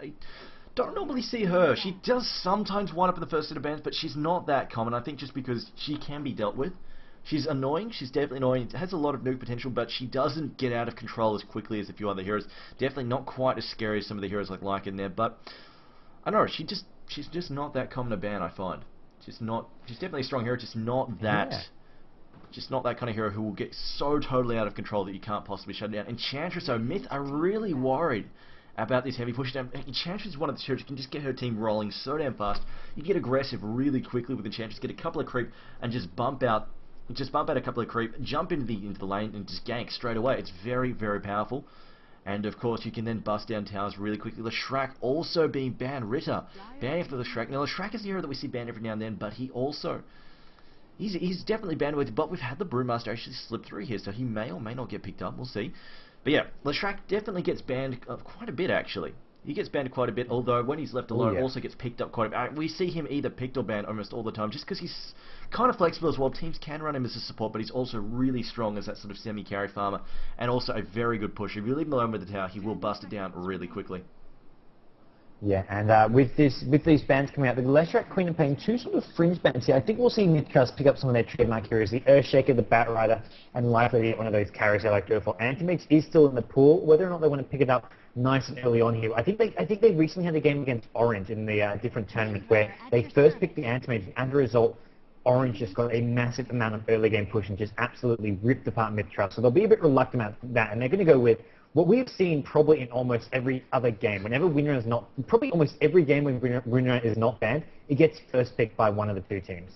I don't normally see her. She does sometimes wind up in the first set of bans, but she's not that common. I think just because she can be dealt with. She's annoying, she's definitely annoying, has a lot of nuke potential, but she doesn't get out of control as quickly as a few other heroes. Definitely not quite as scary as some of the heroes like in there, but I don't know, she's just not that common a ban, I find. She's definitely a strong hero, just not that kind of hero who will get so totally out of control that you can't possibly shut her down. Enchantress, so Myth are really worried about this heavy push down. Enchantress is one of the heroes who can just get her team rolling so damn fast. You get aggressive really quickly with Enchantress, get a couple of creep and just bump out a couple of creep, jump into the lane and just gank straight away. It's very, very powerful. And of course you can then bust down towers really quickly. Leshrac also being banned. Ritter banning for Leshrac. Now Leshrac is a hero that we see banned every now and then, but he's definitely banned with, but we've had the Brewmaster actually slip through here, so he may or may not get picked up, we'll see. But yeah, Leshrac definitely gets banned quite a bit actually. He gets banned quite a bit, although when he's left alone, also gets picked up quite a bit. We see him either picked or banned almost all the time, just because he's kind of flexible as well. Teams can run him as a support, but he's also really strong as that sort of semi-carry farmer, and also a very good pusher. If you leave him alone with the tower, he will bust it down really quickly. Yeah, and with these bans coming out, the Leshrac Queen are playing two sort of fringe bans here. I think we'll see Mith.trust pick up some of their trademark heroes, the Earthshaker, the Batrider, and likely to get one of those carries they like to go for. Antimix is still in the pool. Whether or not they want to pick it up nice and early on here, I think they recently had a game against Orange in the different tournaments where they first picked the Antimix, and as a result, Orange just got a massive amount of early game push and just absolutely ripped apart Mith.trust. So they'll be a bit reluctant about that, and they're going to go with what we've seen probably in almost every other game. Whenever Winner is not, probably almost every game when Winner is not banned, it gets first picked by one of the two teams.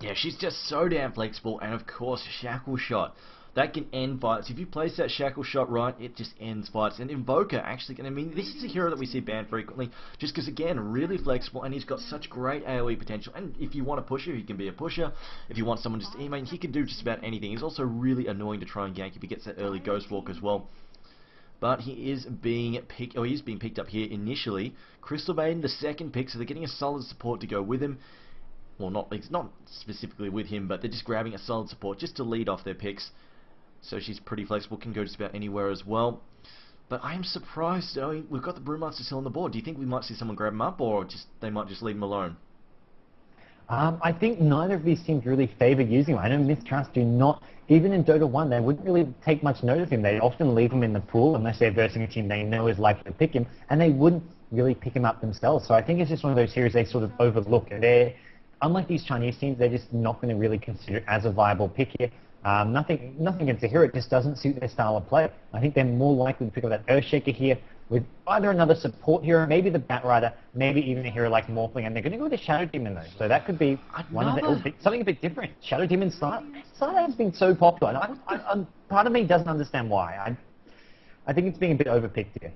Yeah, she's just so damn flexible, and of course, Shackle Shot. That can end fights. If you place that Shackle Shot right, it just ends fights. And Invoker actually, I mean, this is a hero that we see banned frequently, just because, again, really flexible, and he's got such great AoE potential. And if you want a pusher, he can be a pusher. If you want someone just, I mean, he can do just about anything. He's also really annoying to try and gank if he gets that early Ghost Walk as well. But he is being picked up here initially. Crystal Maiden, the second pick, so they're getting a solid support to go with him. Well, it's not specifically with him, but they're just grabbing a solid support just to lead off their picks. So she's pretty flexible, can go just about anywhere as well. But I am surprised. I mean, we've got the Brewmaster still on the board. Do you think we might see someone grab him up, or they might just leave him alone? I think neither of these teams really favour using him. I know Mith.trust do not, even in Dota 1, they wouldn't really take much note of him. They often leave him in the pool unless they're versing a team they know is likely to pick him, and they wouldn't really pick him up themselves. So I think it's just one of those heroes they sort of overlook. And they're, unlike these Chinese teams, they're just not going to really consider it as a viable pick here. Nothing against the hero, it just doesn't suit their style of play. I think they're more likely to pick up that Earthshaker here with either another support hero, maybe the Batrider, maybe even a hero like Morphling, and they're going to go with the Shadow Demon though, so that could be something a bit different. Shadow Demon Starter has been so popular, and part of me doesn't understand why. I think it's being a bit overpicked here.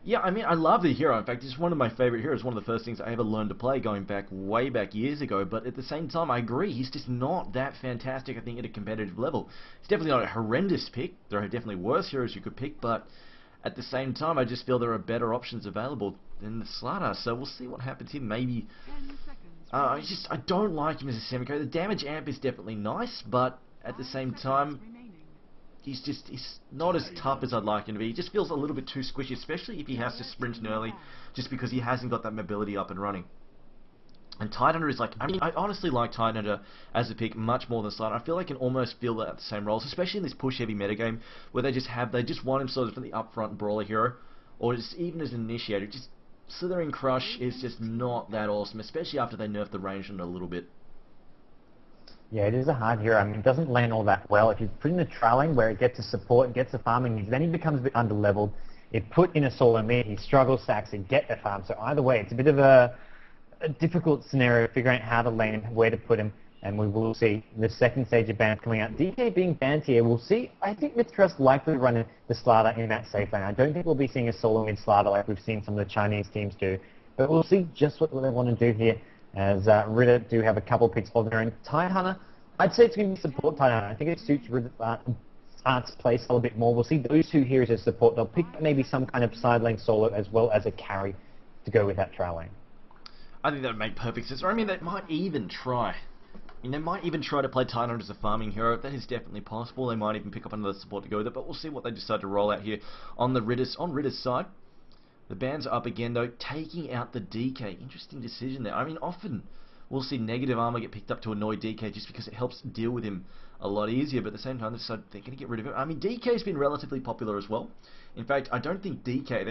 Yeah, I mean, I love the hero. In fact, it's one of my favorite heroes. One of the first things I ever learned to play way back years ago. But at the same time, I agree. He's just not that fantastic, I think, at a competitive level. He's definitely not a horrendous pick. There are definitely worse heroes you could pick. But at the same time, I just feel there are better options available than the Slardar. So we'll see what happens here. Maybe. I don't like him as a semi-carry. The damage amp is definitely nice. But at the same time, he's not as tough as I'd like him to be. He just feels a little bit too squishy, especially if he has to sprint in early, just because he hasn't got that mobility up and running. And Tidehunter is like, I mean, I honestly like Tidehunter as a pick much more than Slardar. I feel like I can almost feel that the same roles, especially in this push-heavy metagame, where they just want him sort of from the upfront brawler hero, or just even as an initiator. Just Slithering Crush is just not that awesome, especially after they nerf the range on it a little bit. Yeah, it is a hard hero. I mean, it doesn't land all that well. If you put in the trailing where it gets the support, gets the farming, then he becomes a bit underleveled. If put in a solo mid, he struggles to actually get the farm. So either way, it's a bit of a difficult scenario figuring out how to lane him, where to put him, and we will see the second stage of bans coming out. DK being banned here, we'll see. I think Mith.trust likely running the Slardar in that safe lane. I don't think we'll be seeing a solo mid Slardar like we've seen some of the Chinese teams do, but we'll see just what they want to do here. As Ritter do have a couple picks of their own. Tidehunter, I'd say it's going to be support Tidehunter. I think it suits Ritter Art's play style a bit more. We'll see those two heroes as support. They'll pick maybe some kind of side lane solo as well as a carry to go with that trail lane. I think that would make perfect sense. Or I mean, they might even try. They might even try to play Tidehunter as a farming hero. That is definitely possible. They might even pick up another support to go with it. But we'll see what they decide to roll out here on Ritter's side. The bans are up again, though, taking out the DK. Interesting decision there. I mean, often we'll see negative armor get picked up to annoy DK just because it helps deal with him a lot easier, but at the same time, they're going to get rid of him. I mean, DK's been relatively popular as well. In fact, I don't think DK,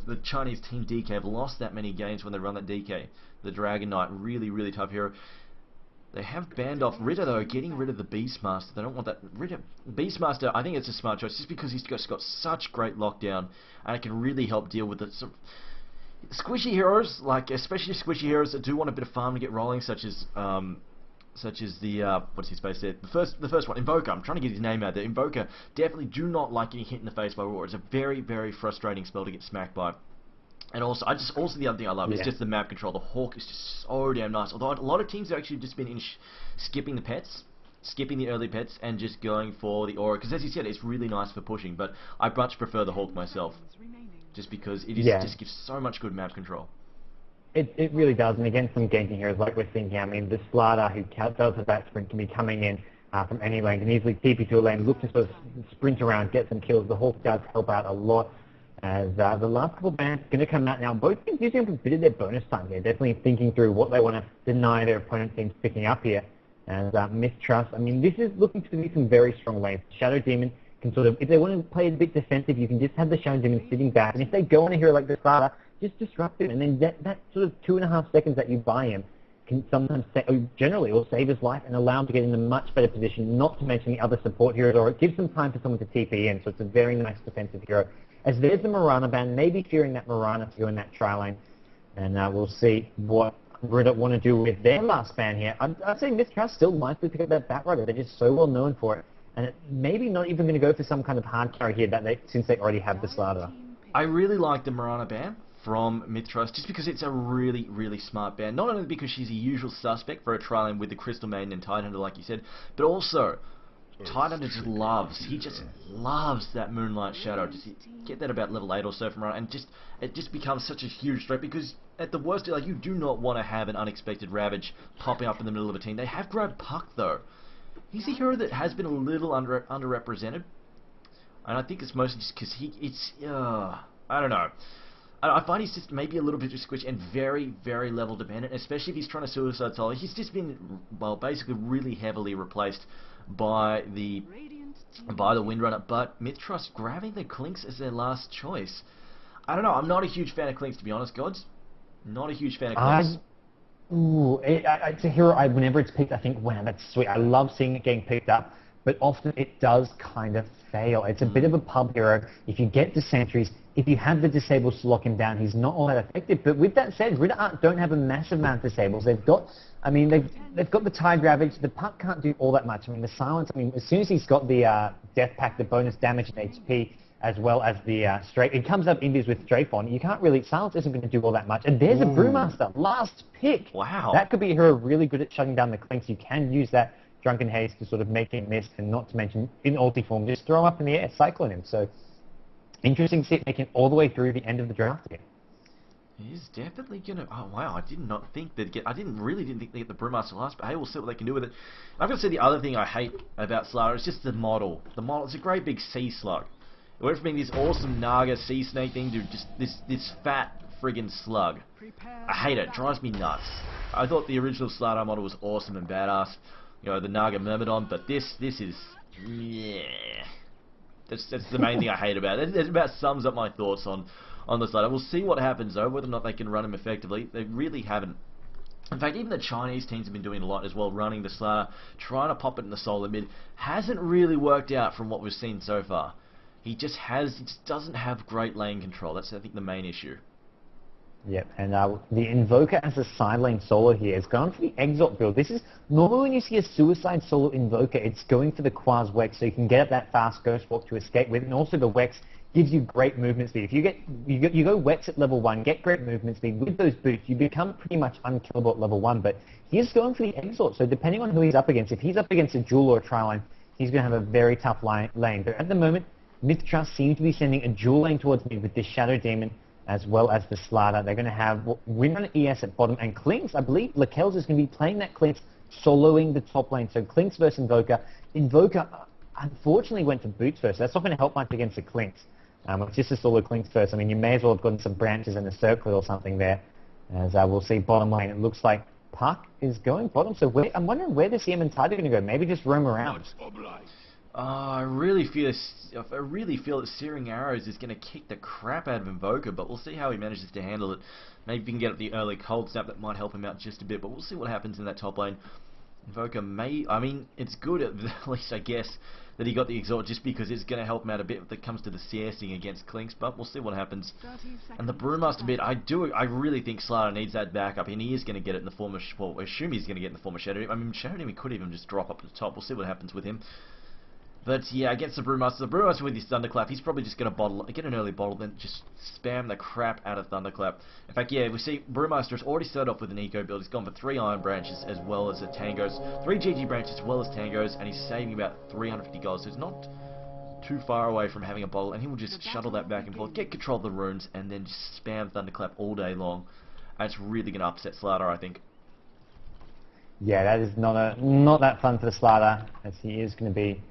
the Chinese team DK, have lost that many games when they run that DK. The Dragon Knight, really, really tough hero. They have banned off Ritter, though, getting rid of the Beastmaster. They don't want that. Ritter, Beastmaster, I think it's a smart choice, just because he's got such great lockdown, and it can really help deal with it. So, squishy heroes, like especially squishy heroes that do want a bit of farm to get rolling, such as the what's his face there? The first one, Invoker. I'm trying to get his name out there. Invoker definitely do not like getting hit in the face by Roar. It's a very, very frustrating spell to get smacked by. And also, the other thing I love is just the map control. The Hawk is just so damn nice. Although a lot of teams have actually just been skipping the pets, skipping the early pets, and just going for the Aura. Because as you said, it's really nice for pushing. But I much prefer the Hawk myself, just because it just gives so much good map control. It really does. And again, some ganking heroes like we're seeing here. I mean, the Slardar who does have that sprint can be coming in from any lane, can easily TP to a lane, look to sort of sprint around, get some kills. The Hawk does help out a lot. As the last couple of bans are going to come out now, both teams using a bit of their bonus time here, definitely thinking through what they want to deny their opponent teams picking up here. And Mith.trust, I mean, this is looking to be some very strong lanes. Shadow Demon can sort of, if they want to play it a bit defensive, you can just have the Shadow Demon sitting back, and if they go on a hero like the Slardar, just disrupt him, and then that sort of 2.5 seconds that you buy him can sometimes, generally, will save his life and allow him to get in a much better position, not to mention the other support heroes, or it gives them time for someone to TP in, so it's a very nice defensive hero. As there's the Mirana ban, maybe fearing that Mirana to go in that tri lane, and we'll see what Ritter want to do with their last ban here. I'd say Mith.trust still likely to pick up that Batrider. They're just so well known for it, and maybe not even going to go for some kind of hard carry here since they already have the Slardar. I really like the Mirana ban from Mith.trust, just because it's a really, really smart ban. Not only because she's a usual suspect for a tri lane with the Crystal Maiden and Tidehunter, like you said, but also Tidehunter he just loves that Moonlight Shadow. Just get that about level 8 or so from around, and it just becomes such a huge threat, because at the worst, like, you do not want to have an unexpected Ravage popping up in the middle of a team. They have grabbed Puck, though. He's a hero that has been a little underrepresented, and I think it's mostly just because I don't know. I find he's just maybe a little bit too squishy and very, very level dependent, especially if he's trying to suicide solo. He's just been, well, basically really heavily replaced by the Windrunner, but Mith.trust grabbing the Clinks as their last choice. I don't know, I'm not a huge fan of Clinks, to be honest, Gods. Not a huge fan of Clinks. It's a hero, whenever it's picked, I think, wow, that's sweet. I love seeing it getting picked up, but often it does kind of fail. It's a bit of a pub hero. If you get the sentries, if you have the disables to lock him down, he's not all that effective. But with that said, Ritter don't have a massive amount of disables. They've got the Tide Ravage. The Puck can't do all that much. I mean, the Silence, as soon as he's got the Death Pack, the bonus damage and HP, as well as the Strafe, it comes up Indies with Strafe on. You can't really, Silence isn't going to do all that much. And there's a Brewmaster, last pick. Wow. That could be a hero really good at shutting down the Clinks. You can use that Drunken Haze to sort of make him miss, and not to mention, in ulti form, just throw him up in the air, cycling him. So, interesting to see it making all the way through the end of the draft here. He's definitely gonna. Oh wow! I did not think they'd get. I really didn't think they'd get the Brewmaster last. But hey, we'll see what they can do with it. I've got to say the other thing I hate about Slardar is just the model. The model. It's a great big sea slug. It went from being this awesome Naga sea snake thing to just this fat friggin' slug. I hate it. It drives me nuts. I thought the original Slardar model was awesome and badass. You know, the Naga Myrmidon, but this is, yeah. That's the main thing I hate about it. It about sums up my thoughts on the Slardar. We'll see what happens, though, whether or not they can run him effectively. They really haven't. In fact, even the Chinese teams have been doing a lot as well, running the Slardar, trying to pop it in the solo mid. Hasn't really worked out from what we've seen so far. He just doesn't have great lane control. That's, I think, the main issue. Yep, and the Invoker as a side lane solo here has gone for the EXOT build. This is, normally when you see a suicide solo Invoker, it's going for the Quas Wex, so you can get up that fast Ghost Walk to escape with, and also the Wex gives you great movement speed. If you go Wex at level 1, get great movement speed, with those boots, you become pretty much unkillable at level 1, but he's going for the EXOT, so depending on who he's up against, if he's up against a Jewel or a Tri-Line, he's going to have a very tough lane. But at the moment, Mith.trust seems to be sending a Jewel lane towards me with this Shadow Demon, as well as the Slardar. They're going to have Windrunner ES at bottom, and Clinks, I believe Lakells is going to be playing that Clinks, soloing the top lane. So Clinks versus Invoker. Invoker, unfortunately, went to boots first. That's not going to help much against the Clinks. It's just a solo Clinks first. I mean, you may as well have gotten some branches and a circlet or something there. As we'll see bottom lane, it looks like Puck is going bottom. So I'm wondering where the CM and Tide are going to go. Maybe just roam around. I really feel that Searing Arrows is going to kick the crap out of Invoker, but we'll see how he manages to handle it. Maybe he can get up the early cold snap, that might help him out just a bit, but we'll see what happens in that top lane. Invoker I mean, it's good at least, I guess, that he got the exalt just because it's going to help him out a bit when it comes to the CSing against Clinks, but we'll see what happens. And the Brewmaster bit, I really think Slider needs that backup, and he is going to get it in the form of, well, I assume he's going to get it in the form of Shadow. I mean, Shadow he could even just drop up to the top. We'll see what happens with him. But yeah, against the Brewmaster with his Thunderclap, he's probably just going to get an early bottle, then just spam the crap out of Thunderclap. In fact, yeah, we see Brewmaster has already started off with an eco build. He's gone for 3 Iron Branches as well as a Tangos, 3 GG Branches as well as Tangos, and he's saving about 350 gold, so it's not too far away from having a bottle, and he will just shuttle that back and forth, get control of the runes, and then just spam Thunderclap all day long. And it's really going to upset Slider, I think. Yeah, that is not that fun for the Slider, as he is going to be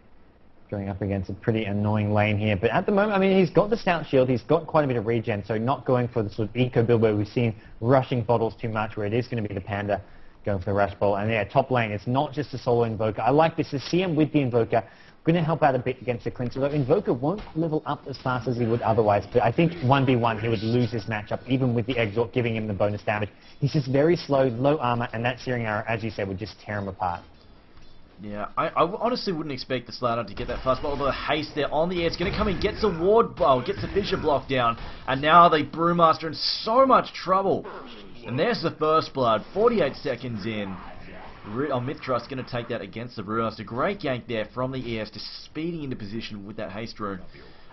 going up against a pretty annoying lane here. But at the moment, I mean, he's got the Stout Shield, he's got quite a bit of regen, so not going for the sort of eco build where we've seen rushing bottles too much, where it is going to be the Panda going for the rush ball. And yeah, top lane, it's not just a solo Invoker. I like this, the CM with the Invoker, going to help out a bit against the Clinks, although Invoker won't level up as fast as he would otherwise. But I think 1v1, he would lose this matchup, even with the Exort giving him the bonus damage. He's just very slow, low armor, and that Searing Arrow, as you said, would just tear him apart. Yeah, I honestly wouldn't expect the Slider to get that fast, but although the haste there on the air, it's going to come in, gets a ward, gets the Fissure block down, and now the Brewmaster in so much trouble. And there's the first blood, 48 seconds in. Mith.trust going to take that against the Brewmaster. Great gank there from the ES, just speeding into position with that haste rune.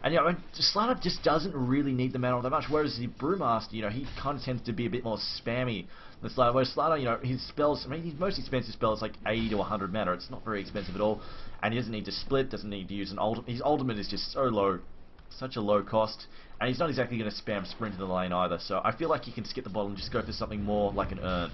And, you know, Slider just doesn't really need the mana that much, whereas the Brewmaster, you know, he kind of tends to be a bit more spammy than Slider. Whereas Slider, you know, his spells, I mean, his most expensive spell is like 80 to 100 mana. It's not very expensive at all. And he doesn't need to split, doesn't need to use an ultimate. His ultimate is just so low, such a low cost. And he's not exactly going to spam sprint in the lane either. So I feel like he can skip the bottle and just go for something more like an Urn.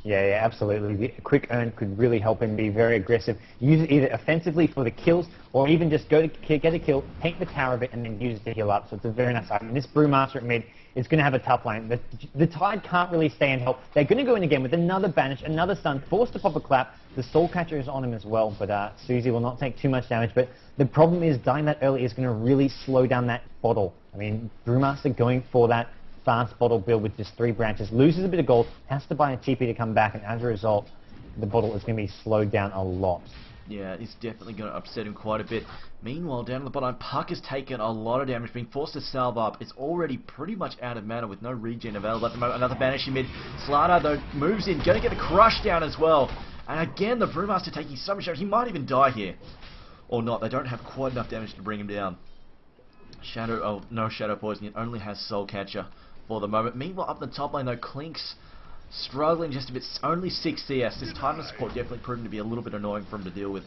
Yeah, absolutely. The quick Urn could really help him be very aggressive. Use it either offensively for the kills, or even just go to get a kill, paint the tower of it, and then use it to heal up. So it's a very nice item. And this Brewmaster at mid is going to have a tough lane. The Tide can't really stay and help. They're going to go in again with another banish, another stun, forced to pop a clap. The Soul Catcher is on him as well, but Susie will not take too much damage. But the problem is dying that early is going to really slow down that bottle. I mean, Brewmaster going for that fast bottle build with just 3 branches, loses a bit of gold, has to buy a TP to come back, and as a result, the bottle is going to be slowed down a lot. Yeah, it's definitely going to upset him quite a bit. Meanwhile, down at the bottom, Puck has taken a lot of damage, being forced to salve up. It's already pretty much out of mana with no regen available at the moment. Another banishing mid. Slider, though, moves in, going to get the crush down as well. And again, the Brewmaster taking so much damage. He might even die here. Or not, they don't have quite enough damage to bring him down. No Shadow Poison, it only has Soul Catcher for the moment. Meanwhile, up the top lane, though, Clinks struggling just a bit. Only 6 CS. This Titan support definitely proving to be a little bit annoying for him to deal with.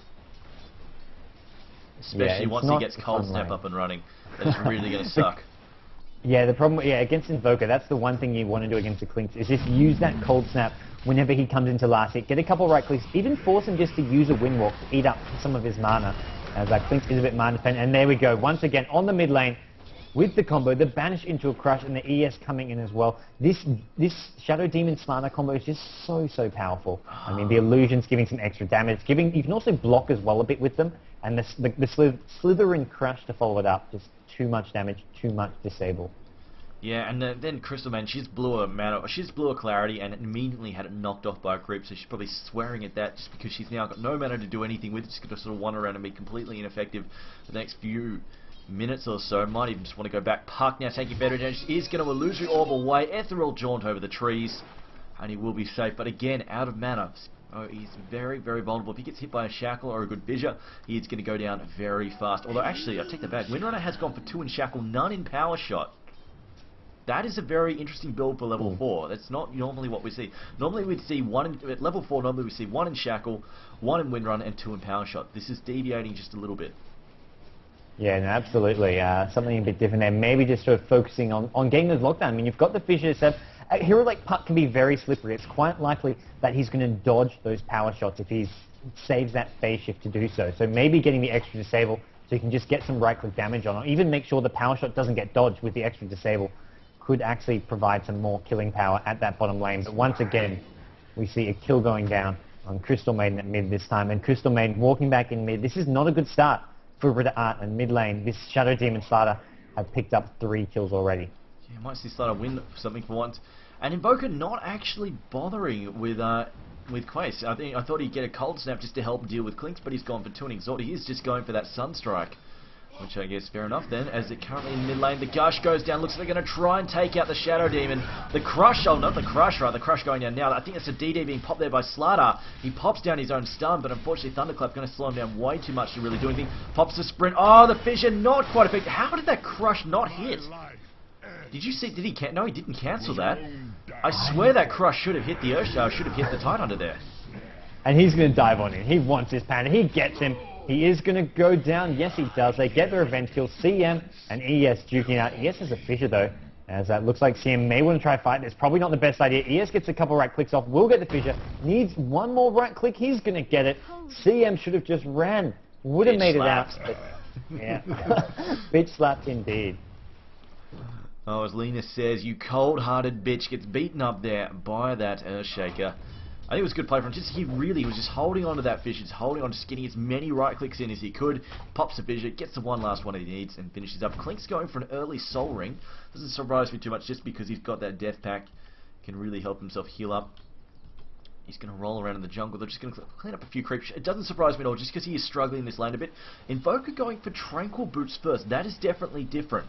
Especially once he gets Cold Snap up and running. That's really going to suck. Yeah, the problem, against Invoker, that's the one thing you want to do against the Clinks, is just use that Cold Snap whenever he comes into last hit. Get a couple right clicks, even force him just to use a Windwalk to eat up some of his mana, as Clinks is a bit mana dependent. And there we go, once again, on the mid lane, with the combo, the banish into a crush, and the ES coming in as well. This Shadow Demon Slider combo is just so powerful. I mean, the illusions giving some extra damage. You can also block as well a bit with them, and the Slytherin crush to follow it up. Just too much damage, too much disable. Yeah, and then Crystal Man, she's blew a Clarity and immediately had it knocked off by a creep, so she's probably swearing at that just because she's now got no mana to do anything with. She's going to sort of wander around and be completely ineffective for the next few minutes or so. Might even just want to go back. Puck now taking better damage. Is going to Illusory Orb away. Ethereal Jaunt over the trees, and he will be safe. But again, out of mana. Oh, he's very vulnerable. If he gets hit by a Shackle or a good Fissure, he is going to go down very fast. Although, actually, I take that back. Windrunner has gone for 2 in Shackle, none in Power Shot. That is a very interesting build for level 4. That's not normally what we see. Normally we'd see at level 4, normally we see 1 in Shackle, 1 in Windrunner, and 2 in Power Shot. This is deviating just a little bit. Yeah, no, absolutely. Something a bit different there. Maybe just sort of focusing on getting those lockdown. I mean, you've got the Fissure set. A hero like Puck can be very slippery. It's quite likely that he's going to dodge those power shots if he saves that phase shift to do so. So maybe getting the extra disable so you can just get some right-click damage on, or even make sure the power shot doesn't get dodged with the extra disable. Could actually provide some more killing power at that bottom lane. But once again, we see a kill going down on Crystal Maiden at mid this time, and Crystal Maiden walking back in mid. This is not a good start for Ritter Art, and mid lane, this Shadow Demon Slider have picked up 3 kills already. Yeah, might see Slider win something for once. And Invoker not actually bothering with Quace. I thought he'd get a Cold Snap just to help deal with Clinks, but he's gone for 2 and Exalt. He is just going for that Sunstrike, which I guess fair enough then, as it currently in mid lane. The Gush goes down, looks like they're going to try and take out the Shadow Demon. The Crush, oh not the Crush, right, the Crush going down now. I think it's a DD being popped there by Slider. He pops down his own stun, but unfortunately Thunderclap's going to slow him down way too much to really do anything. Pops the Sprint, oh the Fissure, not quite effective. How did that Crush not hit? Did you see, no he didn't cancel that. I swear that Crush should have hit the should have hit the Tidehunter there. And he's going to dive on him. He wants his Panda, he gets him. He is going to go down. Yes, he does. They get the revenge kill. CM and ES duking out. ES has a Fissure, though, as that looks like CM may want to try fight. It's probably not the best idea. ES gets a couple right clicks off. Will get the Fissure. Needs one more right click. He's going to get it. CM should have just ran. Would have made it out. But, yeah. Bitch slapped indeed. Oh, as Lena says, you cold-hearted bitch, gets beaten up there by that Earthshaker. I think it was a good play from him. He really was just holding on to that Fissure, just holding on, just getting as many right clicks in as he could. Pops the Fissure, gets the one last one he needs, and finishes up. Clinks going for an early Soul Ring. Doesn't surprise me too much just because he's got that Death Pack. Can really help himself heal up. He's going to roll around in the jungle. They're just going to clean up a few creeps. It doesn't surprise me at all, just because he is struggling in this lane a bit. Invoker going for Tranquil Boots first. That is definitely different.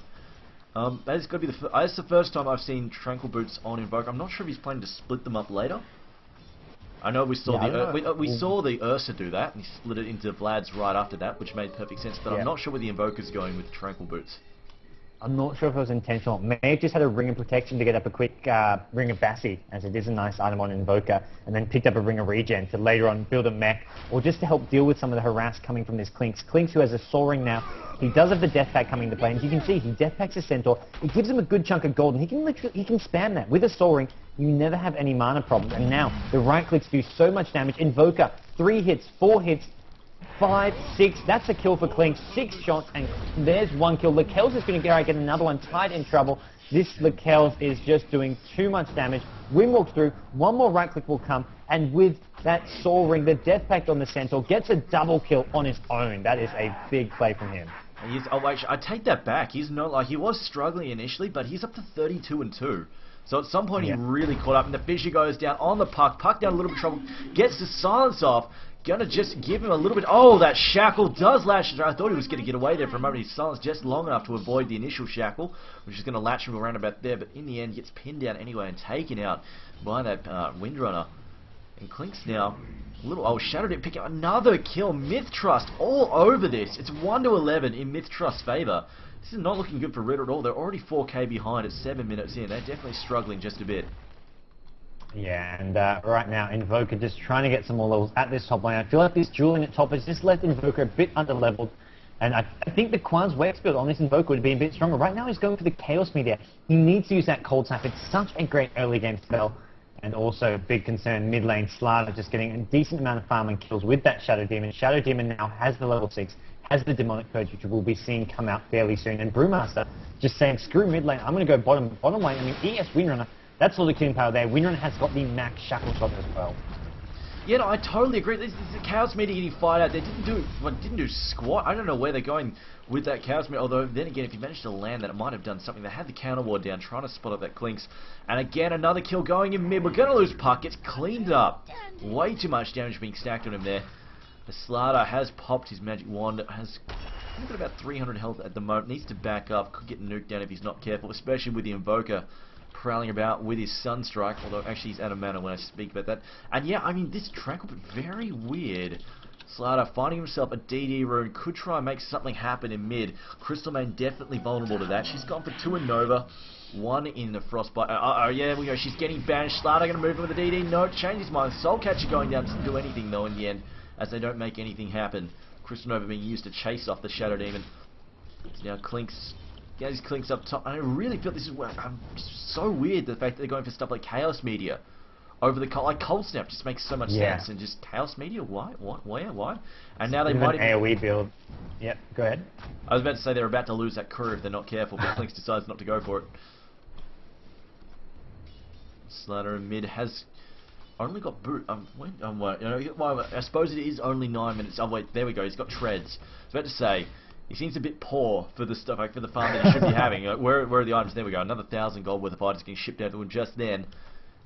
That is going to be that's the first time I've seen Tranquil Boots on Invoker. I'm not sure if he's planning to split them up later. I know we saw we saw the Ursa do that, and he split it into Vlad's right after that, which made perfect sense, but I'm not sure where the Invoker's going with Tranquil Boots. I'm not sure if it was intentional. May have just had a Ring of Protection to get up a quick Ring of Bassi, as it is a nice item on Invoker, and then picked up a Ring of Regen to later on build a mech, or just to help deal with some of the harass coming from this Clinks. Clinks, who has a Soul Ring now, he does have the Death Pack coming into play, and as you can see, he Death Packs a Centaur. It gives him a good chunk of gold, and he can spam that. With a Soul Ring, you never have any mana problems, and now the right clicks do so much damage. Invoker, 3 hits, 4 hits, 5, 6, that's a kill for Clinks, 6 shots, and there's 1 kill. Lakel's is going to get another one, tied in trouble. This Lakel's is just doing too much damage. Win walks through, 1 more right click will come, and with that Soul Ring, the Death Pact on the Centaur, gets a double kill on his own. That is a big play from him. Actually, I take that back. He's not like he was struggling initially, but he's up to 32 and 2. So at some point he really caught up, and the Fissure goes down on the Puck. Puck down a little bit of trouble, gets the silence off. Gonna just give him a little bit. Oh, that shackle does latch. I thought he was going to get away there for a moment. He's silenced just long enough to avoid the initial shackle, which is going to latch him around about there. But in the end, gets pinned down anyway and taken out by that Windrunner. And Clinks now, Shadow didn't pick up another kill. Mith.trust all over this. It's 1-11 in Mith.trust's favour. This is not looking good for Ritter at all. They're already 4k behind at 7 minutes in. They're definitely struggling just a bit. Yeah, and right now Invoker just trying to get some more levels at this top lane. I feel like this dueling at top has just left Invoker a bit under-leveled. And I think the Quan's Wax build on this Invoker would be a bit stronger. Right now he's going for the Chaos Meteor. He needs to use that Cold Snap. It's such a great early game spell. And also, big concern, mid lane Slider just getting a decent amount of farm and kills with that Shadow Demon. Shadow Demon now has the level 6, has the Demonic Purge, which we'll be seeing come out fairly soon. And Brewmaster just saying, screw mid lane, I'm going to go bottom lane. I mean, ES Windrunner, that's all the killing power there. Windrunner has got the max Shackle Shot as well. Yeah, no, I totally agree. This is the Chaos Meteor getting fired out. They didn't do squat. I don't know where they're going with that Chaos Meteor. Although, then again, if you managed to land that, it might have done something. They had the counter ward down, trying to spot up that Clinks. And again, another kill going in mid. We're going to lose Puck. Gets cleaned up. Way too much damage being stacked on him there. The Slider has popped his magic wand. Has got about 300 health at the moment. Needs to back up. Could get nuked down if he's not careful, especially with the Invoker prowling about with his Sunstrike, although actually he's out of mana when I speak about that. And yeah, I mean, this Tranquil, very weird. Slider finding himself a DD rune, could try and make something happen in mid. Crystal Maiden definitely vulnerable to that. She's gone for 2 in Nova, 1 in the Frostbite. Yeah, we know she's getting banished. Slider going to move in with a DD. No, change his mind. Soul Catcher going down, doesn't do anything though in the end, as they don't make anything happen. Crystal Nova being used to chase off the Shadow Demon. Now Clinks. Yeah, these Clinks up top. I really feel this is where I'm so weird, the fact that they're going for stuff like Chaos Meteor over the like Cold Snap just makes so much sense, and just Chaos Meteor, why, what, where, why? And now they might an AoE build. Yep, go ahead. I was about to say they're about to lose that crew if they're not careful, but Clinks decides not to go for it. Slatter in mid has only got boot. Wait, you know, well, I suppose it is only 9 minutes. Oh wait, there we go. He's got treads. I was about to say he seems a bit poor for the stuff, like for the farm that he should be having. Where are the items? There we go. Another 1,000 gold worth of items getting shipped out to him just then.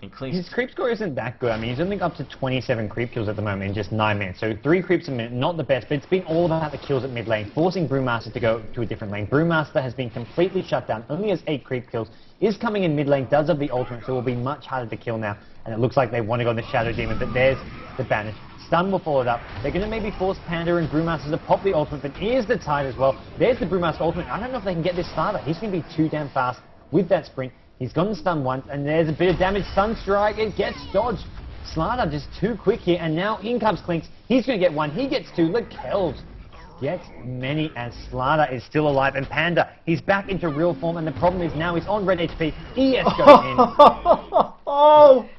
And Clinks. His creep score isn't that good. I mean, he's only up to 27 creep kills at the moment in just 9 minutes. So 3 creeps a minute, not the best, but it's been all about the kills at mid lane, forcing Brewmaster to go to a different lane. Brewmaster has been completely shut down, only has 8 creep kills, is coming in mid lane, does have the ultimate, so it will be much harder to kill now. And it looks like they want to go on the Shadow Demon, but there's the banish. Stun will follow it up. They're going to maybe force Panda and Brewmaster to pop the ultimate, but here's the tide as well. There's the Brewmaster ultimate. I don't know if they can get this starter. He's going to be too damn fast with that sprint. He's gotten stunned once, and there's a bit of damage. Sunstrike, it gets dodged. Slater just too quick here, and now in comes Clinks. He's going to get 1, he gets 2. The kills gets many, and Slater is still alive. And Panda, he's back into real form, and the problem is now he's on red HP. ES goes in. Oh!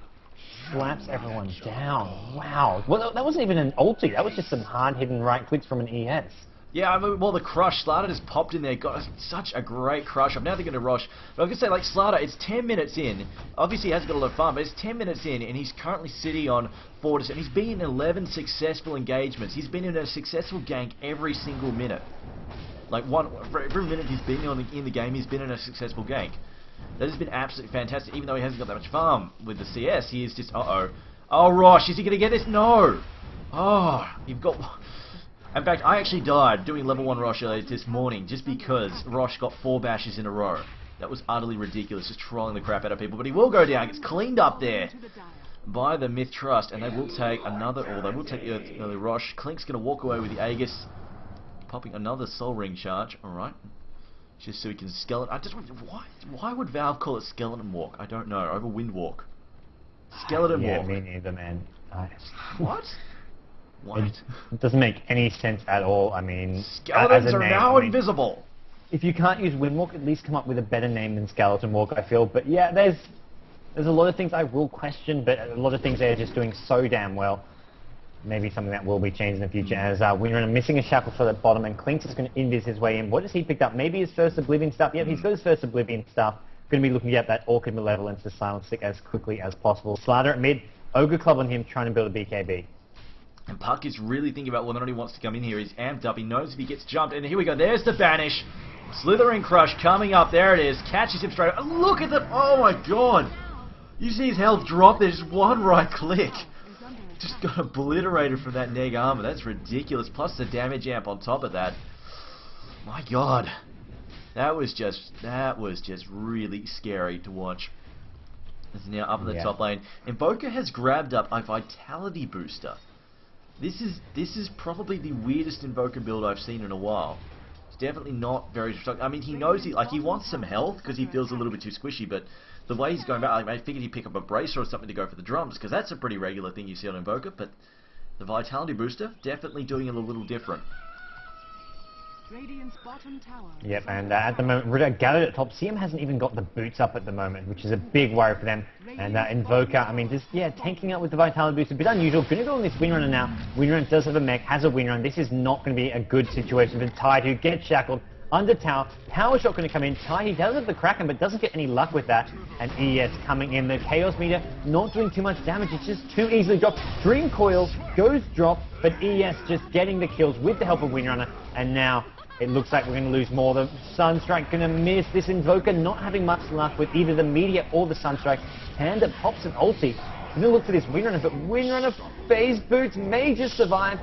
Slaps everyone down. Wow. Well, that wasn't even an ulti. That was just some hard-hidden right clicks from an ES. Yeah, I mean, well, the crush, Slater just popped in there, got such a great crush up. Now they're going to rush. But I was going to say, like, Slater, it's 10 minutes in. Obviously, he hasn't got a lot of fun, but it's 10 minutes in, and he's currently sitting on 4 and he's been in 11 successful engagements. He's been in a successful gank every single minute. Like, for every minute he's been in the game, he's been in a successful gank. That has been absolutely fantastic. Even though he hasn't got that much farm with the CS, he is just, uh-oh. Oh, Rosh, is he going to get this? No! Oh, you've got... In fact, I actually died doing level 1 Rosh this morning just because Rosh got 4 bashes in a row. That was utterly ridiculous, just trolling the crap out of people. But he will go down, gets cleaned up there by the Mith.trust, and they will take another, or they will take the Rosh. Clinks going to walk away with the Aegis, popping another Soul Ring charge. Alright. Just so he can skeleton. I just why would Valve call it skeleton walk? I don't know. Over wind walk. Skeleton walk. Yeah, me neither, man. What? What? It doesn't make any sense at all. I mean, skeletons are now invisible. If you can't use Windwalk, at least come up with a better name than Skeleton Walk, I feel. But yeah, there's a lot of things I will question, but a lot of things they're just doing so damn well. Maybe something that will be changed in the future. As Windrunner missing a shackle shot at bottom, and Clinks is going to invis his way in. What has he picked up? Maybe his first Oblivion stuff. Yep, he's got his first Oblivion stuff. Going to be looking at that Orchid Malevolence to silence Stick as quickly as possible. Slater at mid, Ogre Club on him, trying to build a BKB. And Puck is really thinking about whether or not he wants to come in here. He's amped up. He knows if he gets jumped. And here we go. There's the banish. Slithering Crush coming up. There it is. Catches him straight up. Look at that. Oh my god. You see his health drop there. Just one right click. Just got obliterated from that neg armor. That's ridiculous. Plus the damage amp on top of that. My god. That was just really scary to watch. It's now up in the top lane. Invoker has grabbed up a vitality booster. This is probably the weirdest Invoker build I've seen in a while. It's definitely not very destructive. I mean, he knows he wants some health because he feels a little bit too squishy, but the way he's going about, I figured he'd pick up a bracer or something to go for the drums, because that's a pretty regular thing you see on Invoker, but the vitality booster, definitely doing it a little different. Yep, and at the moment, Ritter gathered at top. CM hasn't even got the boots up at the moment, which is a big worry for them. And Invoker, I mean, just, tanking out with the Vitality boost, a bit unusual. Going to go on this Windrunner now. Windrunner does have a mech, has a Windrunner. This is not going to be a good situation for Tide, who gets shackled under tower. Power Shot going to come in. Tide, he does have the Kraken, but doesn't get any luck with that. And ES coming in. The Chaos Meter not doing too much damage. It's just too easily dropped. Dream Coil goes drop, but ES just getting the kills with the help of Windrunner. And now it looks like we're going to lose more. The Sunstrike going to miss. This Invoker not having much luck with either the Meteor or the Sunstrike. Panda pops an ulti. We're going to look for this Windrunner, but Windrunner phase boots may just survive.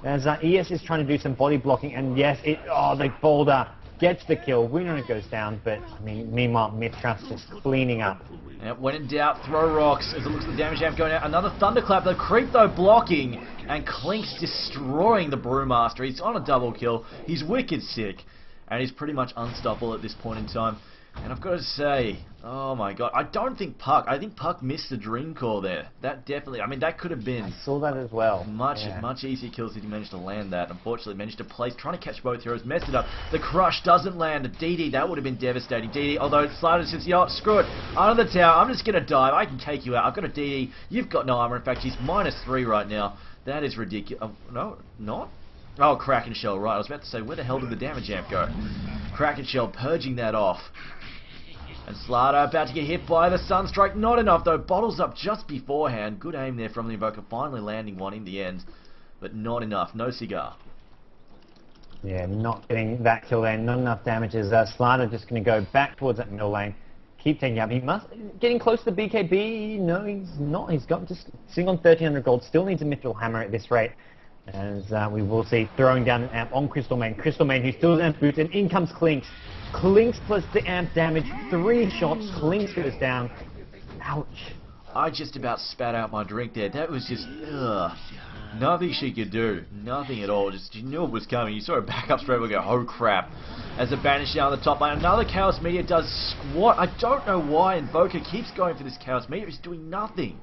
As ES is trying to do some body blocking, and yes, the boulder gets the kill. Windrunner goes down, but I mean, meanwhile, Mith.trust is cleaning up. Yep, when in doubt, throw rocks. As it looks like the damage amp going out. Another Thunderclap. The creep though blocking, and Clinks destroying the Brewmaster. He's on a double kill. He's wicked sick, and he's pretty much unstoppable at this point in time. And I've got to say, oh my god, I don't think Puck, I think Puck missed the dream call there. That definitely, I mean, that could have been... I saw that as well. Much easier kills if he managed to land that. Unfortunately, managed to place, trying to catch both heroes, messed it up. The crush doesn't land. DD, that would have been devastating. DD, although Slider says, you know what, screw it. Under the tower, I'm just going to dive. I can take you out. I've got a DD. You've got no armor. In fact, he's -3 right now. That is ridiculous. No, not? Oh, Kraken Shell, right. I was about to say, where the hell did the damage amp go? Kraken Shell purging that off. And Slider about to get hit by the Sunstrike. Not enough, though. Bottles up just beforehand. Good aim there from the Invoker. Finally landing one in the end. But not enough. No cigar. Yeah, not getting that kill there. Not enough damages. Slider just going to go back towards that middle lane. Keep taking up. He must... Getting close to BKB. No, he's not. He's got just sitting on 1,300 gold. Still needs a Mithril Hammer at this rate. As we will see, throwing down an amp on Crystal Main. Crystal Main, who still has amp boots, and in comes Clinks. Clinks plus the amp damage, 3 shots, Clinks goes down. Ouch. I just about spat out my drink there. That was just, ugh. Nothing she could do. Nothing at all. Just, you knew it was coming. You saw her back up straight away go, oh crap. As a banish down the top lane, another Chaos Meteor does squat. I don't know why Invoker keeps going for this Chaos Meteor. He's doing nothing.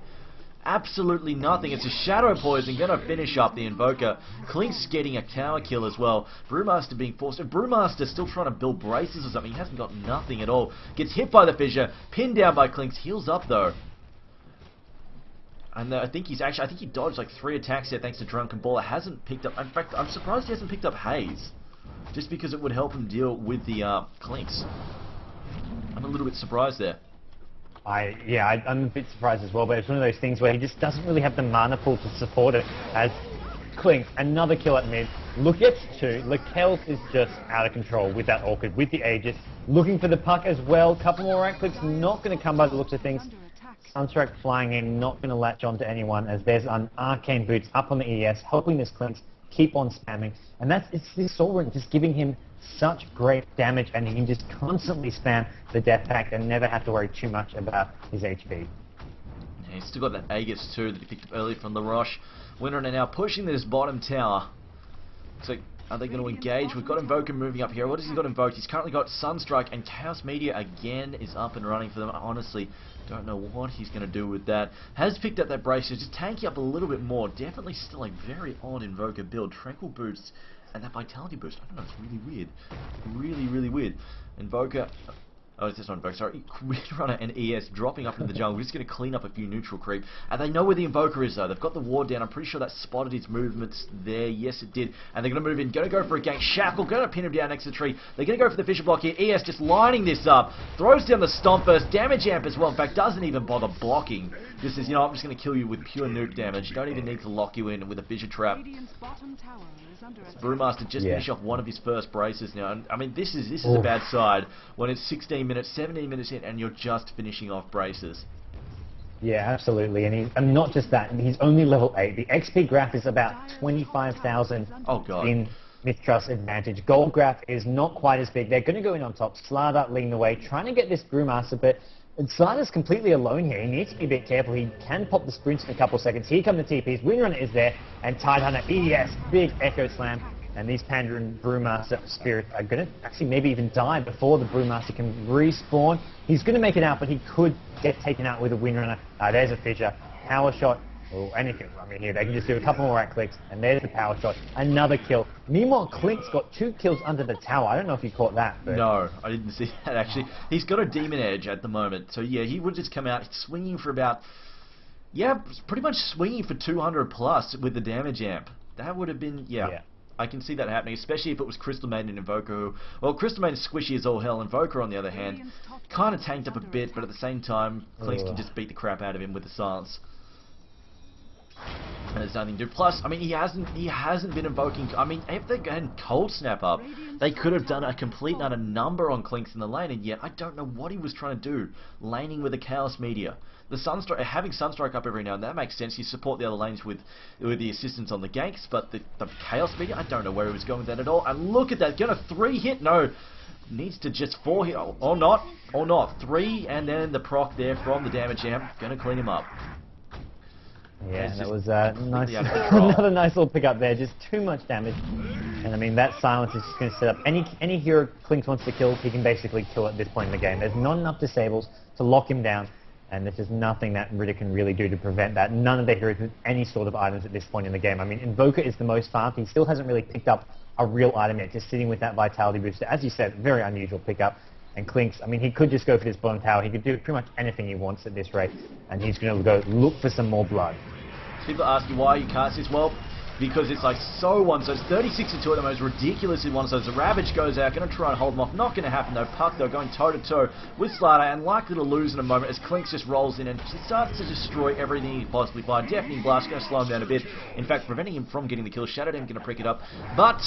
Absolutely nothing. It's a Shadow Poison going to finish up the Invoker. Clinks getting a tower kill as well. Brewmaster being forced. Brewmaster still trying to build braces or something. He hasn't got nothing at all. Gets hit by the fissure. Pinned down by Clinks. Heals up though. And I think he's actually, I think he dodged like 3 attacks there thanks to Drunken Baller. Hasn't picked up, in fact, I'm surprised he hasn't picked up Haze. Just because it would help him deal with the Clinks. I'm a little bit surprised there. I'm a bit surprised as well, but it's one of those things where he just doesn't really have the mana pool to support it. As Clinks, another kill at mid. Look at 2. Lakel's is just out of control with that Orchid, with the Aegis. Looking for the Puck as well. Couple more right clicks, not going to come by the looks of things. Sunstrike flying in, not going to latch onto anyone, as there's an Arcane Boots up on the ES, helping this Clinks keep on spamming. And it's this Soul Ring just giving him such great damage, and he can just constantly spam the Death Pact and never have to worry too much about his HP. Yeah, he's still got that Aegis too that he picked up earlier from the Rosh. Winner are now pushing this bottom tower. So are they going to engage? We've got Invoker moving up here. What has he got invoked? He's currently got Sunstrike, and Chaos Meteor again is up and running for them. I honestly don't know what he's going to do with that. Has picked up that brace, just tanking up a little bit more. Definitely still a very odd Invoker build. Tranquil Boots and that Vitality Boost. I don't know, it's really weird. Really, really weird. Invoker... Oh, it's this one, Invoker, sorry. Windrunner and ES dropping up into the jungle. We're just going to clean up a few neutral creep. And they know where the Invoker is, though. They've got the ward down. I'm pretty sure that spotted his movements there. Yes, it did. And they're going to move in. Going to go for a gank. Shackle, going to pin him down next to the tree. They're going to go for the Fissure Block here. ES just lining this up. Throws down the Stomp first. Damage amp as well. In fact, doesn't even bother blocking. Just says, you know, I'm just going to kill you with pure nuke damage. You don't even need to lock you in with a Fissure Trap. Brewmaster just finished off one of his first braces now. And, I mean, this is a bad side when it's 16 minutes, 17 minutes in, and you're just finishing off braces. Yeah, absolutely. And not just that, he's only level 8. The XP graph is about 25,000 in Mith.trust advantage. Gold graph is not quite as big. They're going to go in on top. Slider leading the way, trying to get this Brewmaster, but Slider's completely alone here. He needs to be a bit careful. He can pop the sprints in a couple of seconds. Here come the TPs. Windrunner is there, and Tidehunter, ES, big Echo Slam. And these Panda and Brewmaster spirits are going to actually maybe even die before the Brewmaster can respawn. He's going to make it out, but he could get taken out with a Windrunner. There's a Fissure. Power Shot. Oh, anything. I mean, here, they can just do a couple more right clicks, and there's the Power Shot. Another kill. Meanwhile, Clinks got 2 kills under the tower. I don't know if you caught that. But... No, I didn't see that, actually. He's got a Demon Edge at the moment. So, yeah, he would just come out swinging for about... Yeah, pretty much swinging for 200 plus with the damage amp. That would have been... Yeah. I can see that happening, especially if it was Crystal Maiden and Invoker who... Well, Crystal Maiden is squishy as all hell. Invoker, on the other hand, kind of tanked up a bit, but at the same time, Clinks can just beat the crap out of him with the silence. And there's nothing to do. Plus, I mean, he hasn't been invoking... I mean, if they had Cold Snap up, they could have done a complete and utter number on Clinks in the lane, and yet I don't know what he was trying to do, laning with a Chaos Meteor. The Sunstrike, having Sunstrike up every now and then, that makes sense. You support the other lanes with the assistance on the ganks, but the Chaos Meteor, I don't know where he was going with that at all. And look at that, gonna 3-hit, no, needs to just 4-hit, or not, 3, and then the proc there from the damage amp, gonna clean him up. Yeah, that was nice. Another nice little pickup there. Just too much damage. And I mean, that silence is just going to set up any hero Clinks wants to kill, he can basically kill at this point in the game. There's not enough disables to lock him down, and there's just nothing that Ritter can really do to prevent that. None of their heroes with any sort of items at this point in the game. I mean, Invoker is the most farmed. He still hasn't really picked up a real item yet, just sitting with that Vitality booster. As you said, very unusual pickup. And Clinks, I mean, he could just go for this bottom tower. He could do pretty much anything he wants at this rate, and he's going to go look for some more blood. People ask you why you cast this. Well, because it's like so one, so it's 36 to 2 at the most ridiculously one, so as the Ravage goes out, going to try and hold him off, not going to happen though. Puck though going toe to toe with Slider and likely to lose in a moment as Clinks just rolls in and starts to destroy everything he possibly finds. Deafening Blast going to slow him down a bit, in fact preventing him from getting the kill. Shadow Dam going to prick it up, but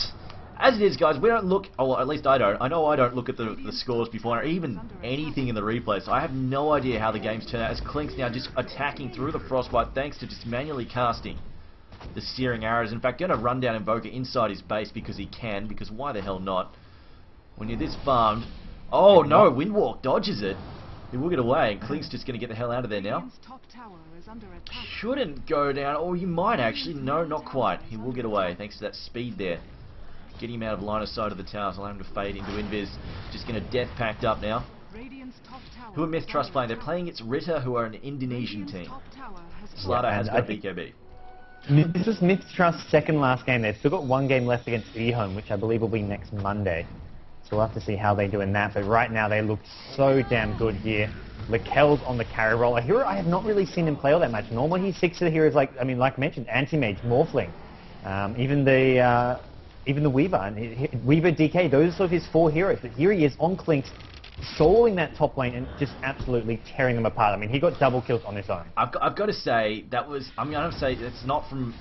as it is, guys, we don't look, or at least I don't. I know I don't look at the scores before, or even anything in the replay, so I have no idea how the games turn out, as Clinks now just attacking through the Frostbite thanks to just manually casting the Searing Arrows. In fact, going to run down Invoker inside his base because he can, because why the hell not? When you're this farmed. Oh no, Windwalk dodges it. He will get away, and Clinks just going to get the hell out of there now. Shouldn't go down, or you might actually. No, not quite. He will get away thanks to that speed there. Get him out of line of sight of the towers, allow him to fade into Invis. Just going to death packed up now. Who are Mith.trust playing? They're playing against Ritter, who are an Indonesian team. Slider has got BKB. This is Mith.trust's second last game. They've still got one game left against eHome, which I believe will be next Monday. So we'll have to see how they do in that. But right now they look so damn good here. Lakel's on the carry roll. A hero I have not really seen him play all that much. Normally he sticks to the heroes like, I mean, like mentioned, Anti-Mage, Morphling, even the Weaver, and Weaver DK, those are sort of his four heroes. But here he is on Clinks, soloing that top lane and just absolutely tearing them apart. I mean, he got double kills on his own. I've got to say, that was, I mean, I have to say, it's not from,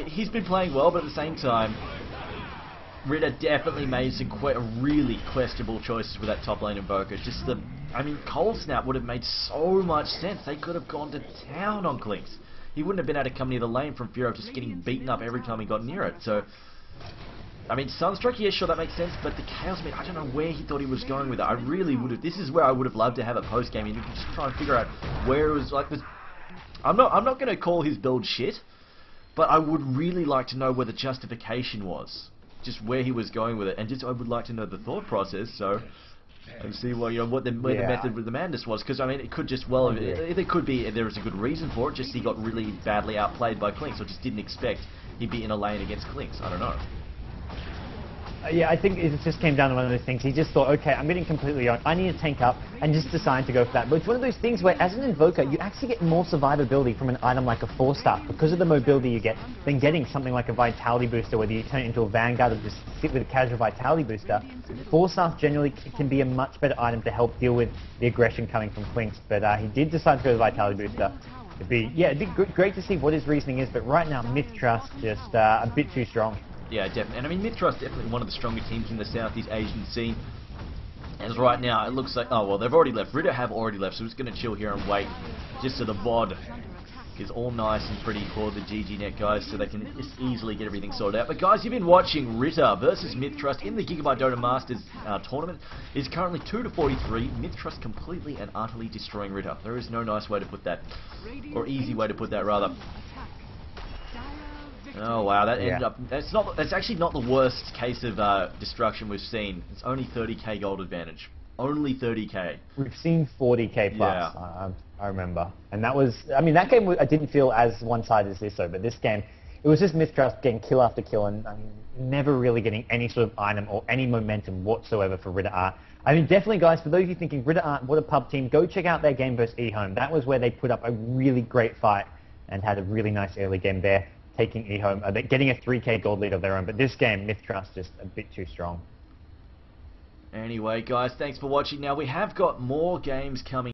he's been playing well, but at the same time, Ritter definitely made some really questionable choices with that top lane Invoker. Just the, I mean, Cold Snap would have made so much sense. They could have gone to town on Clinks. He wouldn't have been able to come near the lane from fear of just getting beaten up every time he got near it. So, I mean, Sunstrike, yeah, sure, that makes sense, but the Chaos Mid, I don't know where he thought he was going with it. I really would have, this is where I would have loved to have a post-game, and you can just try and figure out where it was, like, this. I'm not going to call his build shit, but I would really like to know where the justification was. Just where he was going with it, and just I would like to know the thought process, so, and see what, you know, where the method with the madness was, because, I mean, it could just, well, it could be, there was a good reason for it, just he got really badly outplayed by Clinks, or just didn't expect he'd be in a lane against Clinks, I don't know. Yeah, I think it just came down to one of those things. He just thought, okay, I'm getting completely on. I need to tank up, and just decided to go for that. But it's one of those things where, as an Invoker, you actually get more survivability from an item like a 4-star because of the mobility you get than getting something like a Vitality booster, whether you turn it into a Vanguard or just sit with a casual Vitality booster. 4-stars generally can be a much better item to help deal with the aggression coming from Clinks. But he did decide to go to the Vitality booster. It'd be great to see what his reasoning is, but right now, Mith.trust just a bit too strong. Yeah, definitely. And I mean, Mith.trust definitely one of the stronger teams in the Southeast Asian scene. As right now, it looks like, oh, well, they've already left. Ritter have already left, so we're just going to chill here and wait just so the VOD is all nice and pretty for the GG Net guys, so they can just easily get everything sorted out. But guys, you've been watching Ritter versus Mith.trust in the Gigabyte Dota Masters tournament. It's currently 2-43. Mith.trust completely and utterly destroying Ritter. There is no nice way to put that, or easy way to put that, rather. Oh wow, that ended up. That's actually not the worst case of destruction we've seen. It's only 30k gold advantage. Only 30k. We've seen 40k plus. Yeah. I remember, and that was. I mean, that game I didn't feel as one-sided as this though. But this game, it was just Mith.trust getting kill after kill, and I mean, never really getting any sort of item or any momentum whatsoever for Ritter Art. I mean, definitely, guys, for those of you thinking Ritter Art, what a pub team, go check out their game versus eHome. That was where they put up a really great fight and had a really nice early game there, taking eHome, getting a 3k gold lead of their own. But this game, Mith.trust just a bit too strong. Anyway, guys, thanks for watching. Now, we have got more games coming.